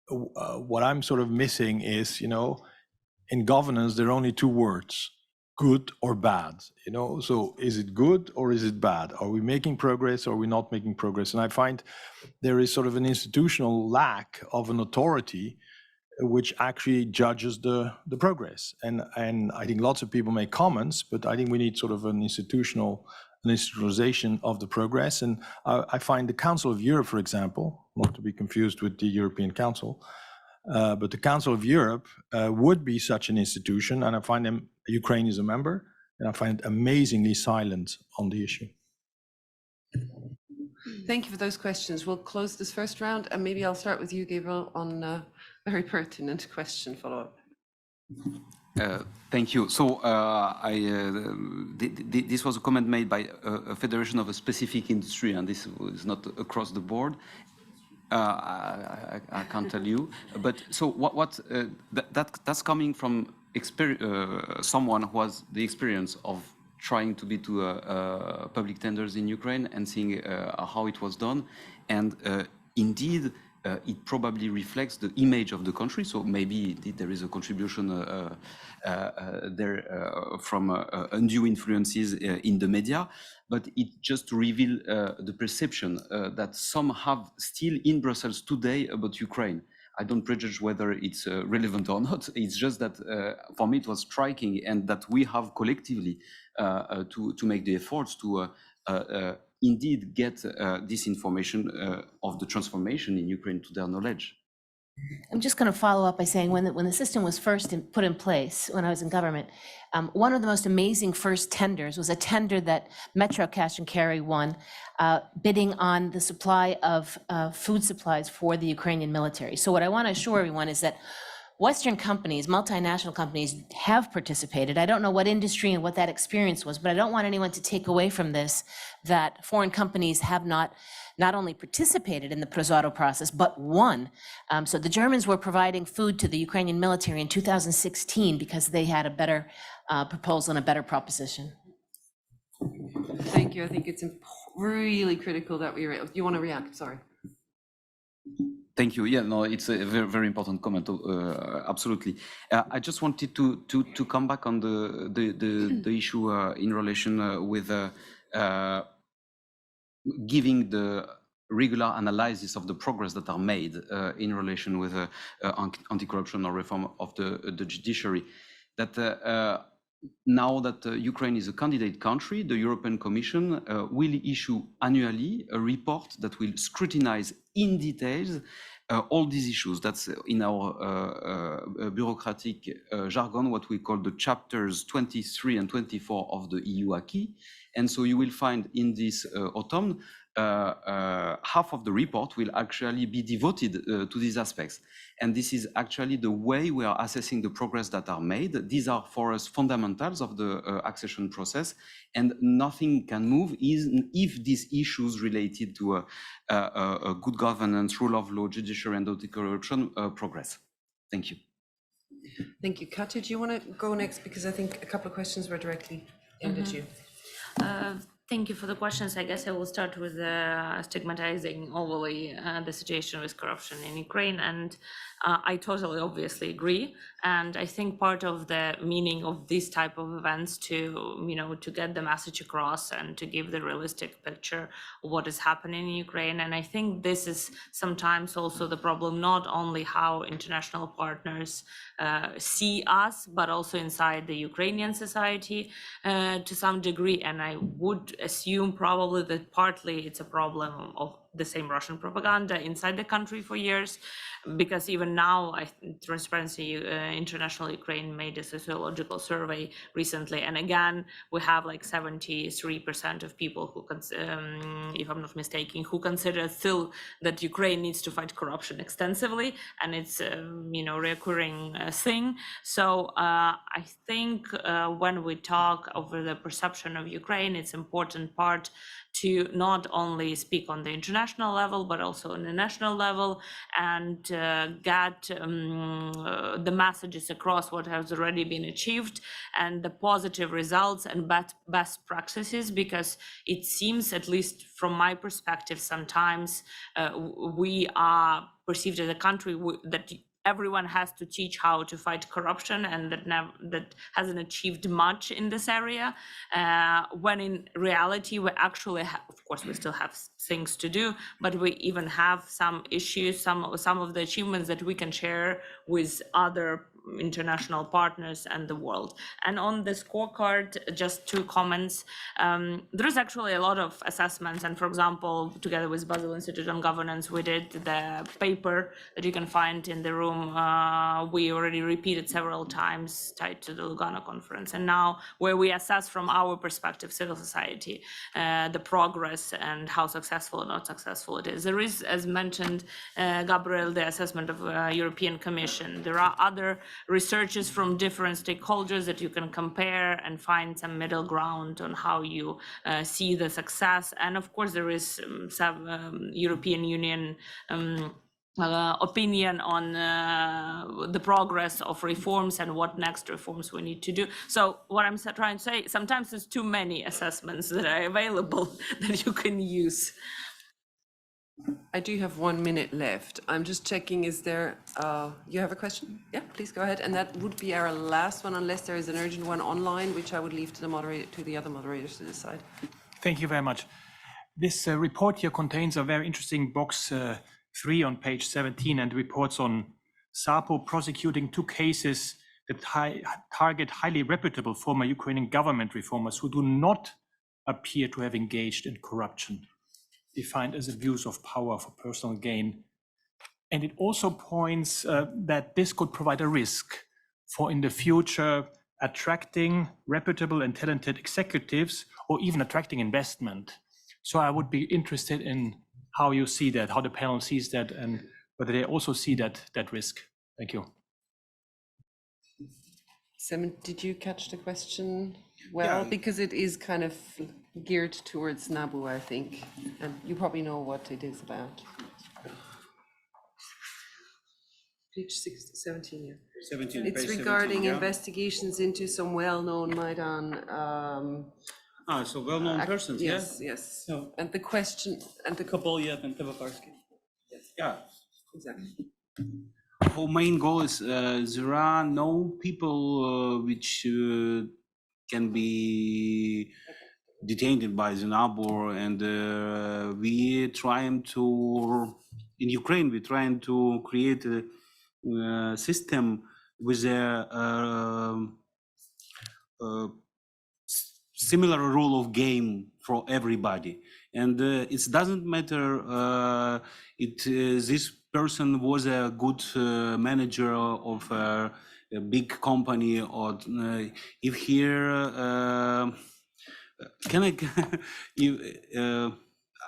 [SPEAKER 9] what I'm sort of missing is, in governance, there are only 2 words: good or bad. So is it good or is it bad? Are we making progress or are we not making progress? And I find there is sort of an institutional lack of an authority which actually judges the progress. And I think lots of people make comments, but I think we need sort of an institutionalization of the progress. And I find the Council of Europe, for example, not to be confused with the European Council, but the Council of Europe would be such an institution, and I find Ukraine is a member, and I find it amazingly silent on the issue.
[SPEAKER 2] Thank you for those questions. We'll close this first round, and maybe I'll start with you, Gabriel, on a very pertinent question follow-up.
[SPEAKER 4] Thank you. So this was a comment made by a federation of a specific industry, and this is not across the board. I can't tell you, but so that's coming from someone who has the experience of trying to bid to public tenders in Ukraine and seeing how it was done. And indeed, it probably reflects the image of the country. So maybe there is a contribution there from undue influences in the media, but it just reveals the perception that some have still in Brussels today about Ukraine. I don't prejudge whether it's relevant or not. It's just that for me it was striking, and that we have collectively to make the efforts to indeed get this information of the transformation in Ukraine to their knowledge.
[SPEAKER 7] I'm just going to follow up by saying when the system was first put in place, when I was in government, one of the most amazing first tenders was a tender that Metro Cash and Carry won, bidding on the supply of food supplies for the Ukrainian military. So what I want to assure everyone is that Western companies, multinational companies, have participated. I don't know what industry and what that experience was, but I don't want anyone to take away from this that foreign companies have not only participated in the Prozorro process, but won. So the Germans were providing food to the Ukrainian military in 2016 because they had a better proposal and a better proposition.
[SPEAKER 2] Thank you. I think it's really critical that we, you want to react, sorry.
[SPEAKER 4] Thank you. Yeah, no, it's a very, very important comment. Absolutely. I just wanted to come back on the issue in relation with giving the regular analysis of the progress that are made in relation with anti-corruption or reform of the judiciary. That now that Ukraine is a candidate country, the European Commission will issue annually a report that will scrutinize in details all these issues. That's in our bureaucratic jargon, what we call the chapters 23 and 24 of the EU acquis. And so you will find in this autumn, half of the report will actually be devoted to these aspects. And this is actually the way we are assessing the progress that are made. These are for us fundamentals of the accession process, and nothing can move if these issues related to good governance, rule of law, judiciary, and anti-corruption progress. Thank you.
[SPEAKER 2] Thank you. Katja, do you want to go next? Because I think a couple of questions were directly aimed at you.
[SPEAKER 6] Thank you for the questions. I guess I will start with stigmatizing overly the situation with corruption in Ukraine. And I totally obviously agree. And I think part of the meaning of these type of events to get the message across and to give the realistic picture of what is happening in Ukraine. And I think this is sometimes also the problem, not only how international partners see us, but also inside the Ukrainian society to some degree. And I would assume probably that partly it's a problem of the same Russian propaganda inside the country for years, because even now, Transparency International Ukraine made a sociological survey recently, and again, we have like 73% of people who, if I'm not mistaken, who consider still that Ukraine needs to fight corruption extensively, and it's recurring thing. So I think when we talk over the perception of Ukraine, it's important part to not only speak on the international level, but also on the national level, and get the messages across what has already been achieved and the positive results and best practices, because it seems, at least from my perspective, sometimes we are perceived as a country that everyone has to teach how to fight corruption, and that hasn't achieved much in this area, when in reality we actually have, of course we still have things to do, but we even have some issues, some of the achievements that we can share with other international partners and the world. And on the scorecard, just 2 comments. There is actually a lot of assessments, and for example, together with Basel Institute on Governance, we did the paper that you can find in the room. We already repeated several times, tied to the Lugano conference, and now where we assess from our perspective, civil society, the progress and how successful or not successful it is. There is, as mentioned, Gabriel, the assessment of European Commission. There are other researches from different stakeholders that you can compare and find some middle ground on how you see the success. And of course, there is some European Union opinion on the progress of reforms and what next reforms we need to do. So what I'm trying to say, sometimes there's too many assessments that are available that you can use.
[SPEAKER 2] I do have 1 minute left. I'm just checking, is there, you have a question? Yeah, please go ahead. And that would be our last one, unless there is an urgent one online, which I would leave to the moderator, to the other moderators to decide.
[SPEAKER 10] Thank you very much. This report here contains a very interesting box 3 on page 17 and reports on SAPO prosecuting 2 cases that target highly reputable former Ukrainian government reformers who do not appear to have engaged in corruption, defined as abuse of power for personal gain. And it also points that this could provide a risk for in the future attracting reputable and talented executives or even attracting investment. So I would be interested in how you see that, how the panel sees that, and whether they also see that risk. Thank you.
[SPEAKER 2] Simon, did you catch the question well?
[SPEAKER 8] Yeah.
[SPEAKER 2] Because it is kind of geared towards NABU, I think, and you probably know what it is about. Page 17, yeah.
[SPEAKER 3] 17,
[SPEAKER 2] It's
[SPEAKER 3] page 17,
[SPEAKER 2] regarding
[SPEAKER 3] yeah.
[SPEAKER 2] investigations into some well-known Maidan.
[SPEAKER 3] So well-known persons, yeah?
[SPEAKER 2] Yes, yes.
[SPEAKER 11] So-
[SPEAKER 2] And the question, and the,
[SPEAKER 11] Kobolyev and Tavarsky.
[SPEAKER 3] Yeah.
[SPEAKER 2] exactly.
[SPEAKER 3] Our main goal is there are no people which can be detained by the NABU, and we trying to, in Ukraine, we're trying to create a system with a similar rule of game for everybody, and it doesn't matter this person was a good manager of a big company, or if here can I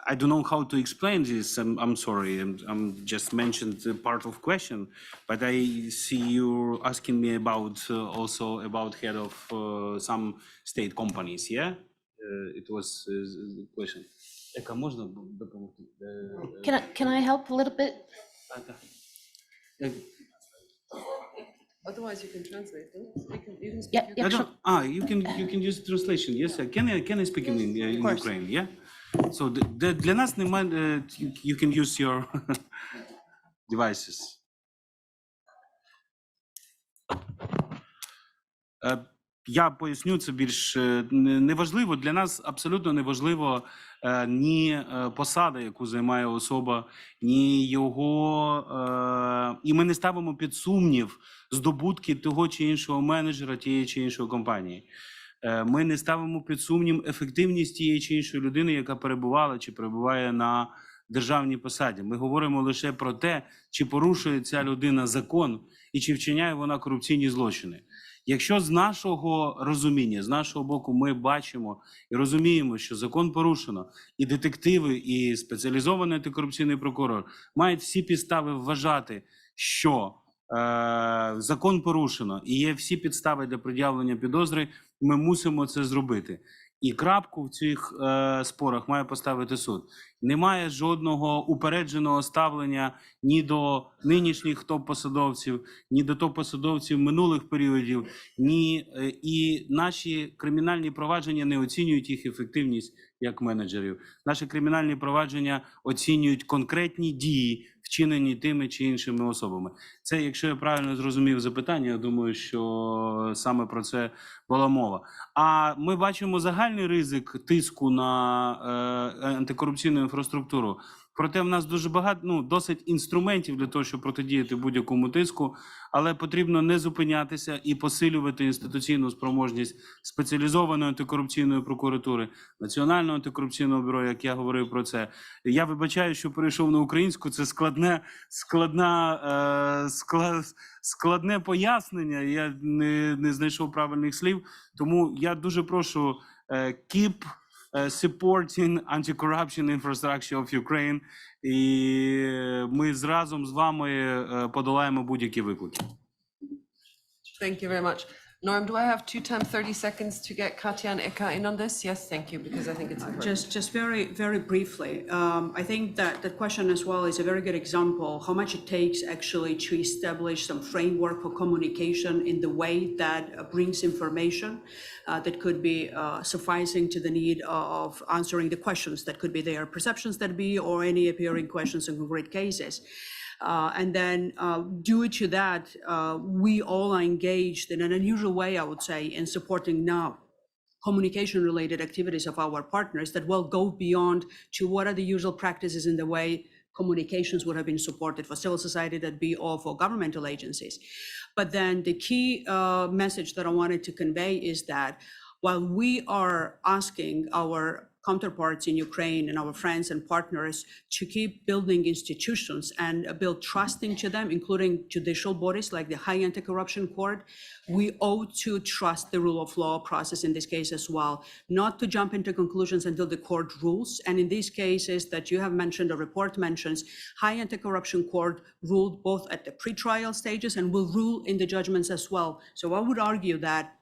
[SPEAKER 3] I don't know how to explain this. I'm sorry. I'm just mentioned the part of question, but I see you asking me about also about head of some state companies. Yeah, it was the question. Ека, можна допомогти?
[SPEAKER 7] Can I help a little bit?
[SPEAKER 2] Otherwise you can translate, no? You can speak.
[SPEAKER 7] Yeah, yeah, sure.
[SPEAKER 3] You can use translation. Yes, can I speak in
[SPEAKER 7] course.
[SPEAKER 3] Ukraine? Yeah. So для нас немає, you can use your devices. Я поясню це більш неважливо. Для нас абсолютно неважливо ні посада, яку займає особа, ні його, і ми не ставимо під сумнів здобутки того чи іншого менеджера, тієї чи іншої компанії. Ми не ставимо під сумнів ефективність тієї чи іншої людини, яка перебувала чи перебуває на державній посаді. Ми говоримо лише про те, чи порушує ця людина закон і чи вчиняє вона корупційні злочини. Якщо з нашого розуміння, з нашого боку, ми бачимо і розуміємо, що закон порушено, і детективи, і спеціалізований антикорупційний прокурор мають всі підстави вважати, що закон порушено і є всі підстави для пред'явлення підозри, ми мусимо це зробити. І крапку в цих спорах має поставити суд. Немає жодного упередженого ставлення ні до нинішніх топ-посадовців, ні до топ-посадовців минулих періодів, і наші кримінальні провадження не оцінюють їх ефективність як менеджерів. Наші кримінальні провадження оцінюють конкретні дії, вчинені тими чи іншими особами. Це, якщо я правильно зрозумів запитання, я думаю, що саме про це була мова. А ми бачимо загальний ризик тиску на антикорупційну інфраструктуру. Проте в нас дуже багато, досить інструментів для того, щоб протидіяти будь-якому тиску, але потрібно не зупинятися і посилювати інституційну спроможність спеціалізованої антикорупційної прокуратури, Національного антикорупційного бюро, як я говорив про це. Я вибачаю, що перейшов на українську, це складне пояснення, я не знайшов правильних слів, тому я дуже прошу keep supporting anti-corruption infrastructure of Ukraine, і ми разом з вами подолаємо будь-які виклики.
[SPEAKER 2] Thank you very much. Norm, do I have 2 times 30 seconds to get Katja and Eka in on this? Yes, thank you, because I think it's important.
[SPEAKER 5] Just very, very briefly, I think that the question as well is a very good example, how much it takes actually to establish some framework for communication in the way that brings information that could be sufficing to the need of answering the questions that could be their perceptions that be, or any appearing questions in concrete cases. And then due to that, we all are engaged in an unusual way, I would say, in supporting now communication-related activities of our partners that will go beyond to what are the usual practices in the way communications would have been supported for civil society, that be, or for governmental agencies. But then the key message that I wanted to convey is that while we are asking our counterparts in Ukraine and our friends and partners to keep building institutions and build trust into them, including judicial bodies like the High Anti-Corruption Court, we owe to trust the rule of law process in this case as well, not to jump into conclusions until the court rules. And in these cases that you have mentioned, the report mentions, High Anti-Corruption Court ruled both at the pretrial stages and will rule in the judgments as well. So I would argue that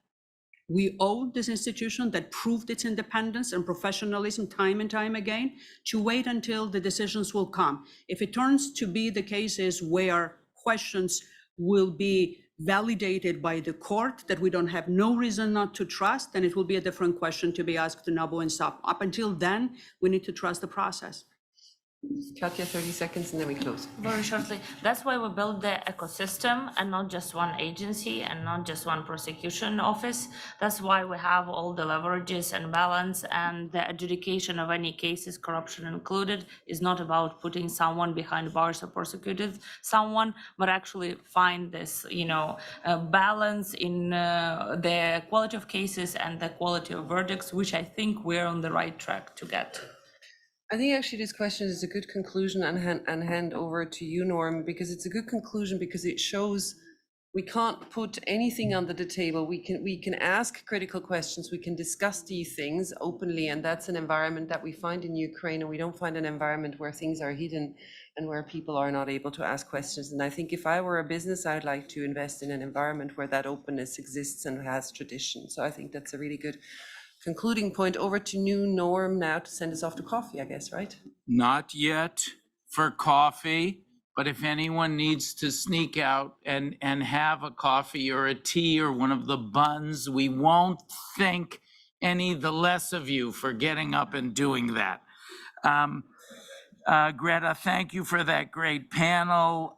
[SPEAKER 5] we owe this institution that proved its independence and professionalism time and time again to wait until the decisions will come. If it turns to be the cases where questions will be validated by the court that we don't have no reason not to trust, then it will be a different question to be asked to Nabo and SAP. Up until then, we need to trust the process.
[SPEAKER 2] Katja, 30 seconds, and then we close.
[SPEAKER 6] Very shortly, that's why we built the ecosystem and not just one agency and not just one prosecution office. That's why we have all the leverages and balance, and the adjudication of any cases, corruption included, is not about putting someone behind bars or prosecuted someone, but actually find this, balance in the quality of cases and the quality of verdicts, which I think we're on the right track to get.
[SPEAKER 2] I think actually this question is a good conclusion, and hand over to you, Norm, because it's a good conclusion because it shows we can't put anything under the table. We can ask critical questions, we can discuss these things openly, and that's an environment that we find in Ukraine, and we don't find an environment where things are hidden and where people are not able to ask questions. And I think if I were a business, I'd like to invest in an environment where that openness exists and has tradition. So I think that's a really good concluding point. Over to new Norm now to send us off to coffee, I guess, right?
[SPEAKER 1] Not yet for coffee, but if anyone needs to sneak out and have a coffee or a tea or one of the buns, we won't think any the less of you for getting up and doing that. Greta, thank you for that great panel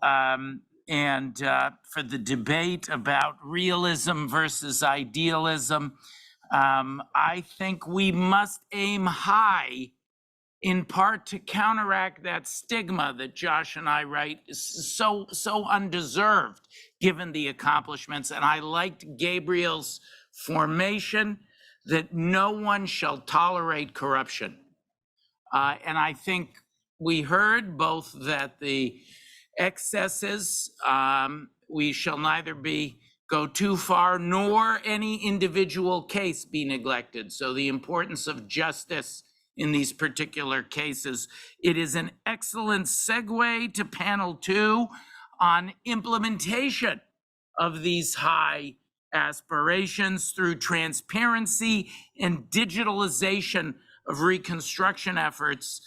[SPEAKER 1] and for the debate about realism versus idealism. I think we must aim high, in part to counteract that stigma that Josh and I write is so undeserved given the accomplishments. And I liked Gabriel's formation that no one shall tolerate corruption. And I think we heard both that the excesses, we shall neither go too far, nor any individual case be neglected. So the importance of justice in these particular cases. It is an excellent segue to panel 2 on implementation of these high aspirations through transparency and digitalization of reconstruction efforts.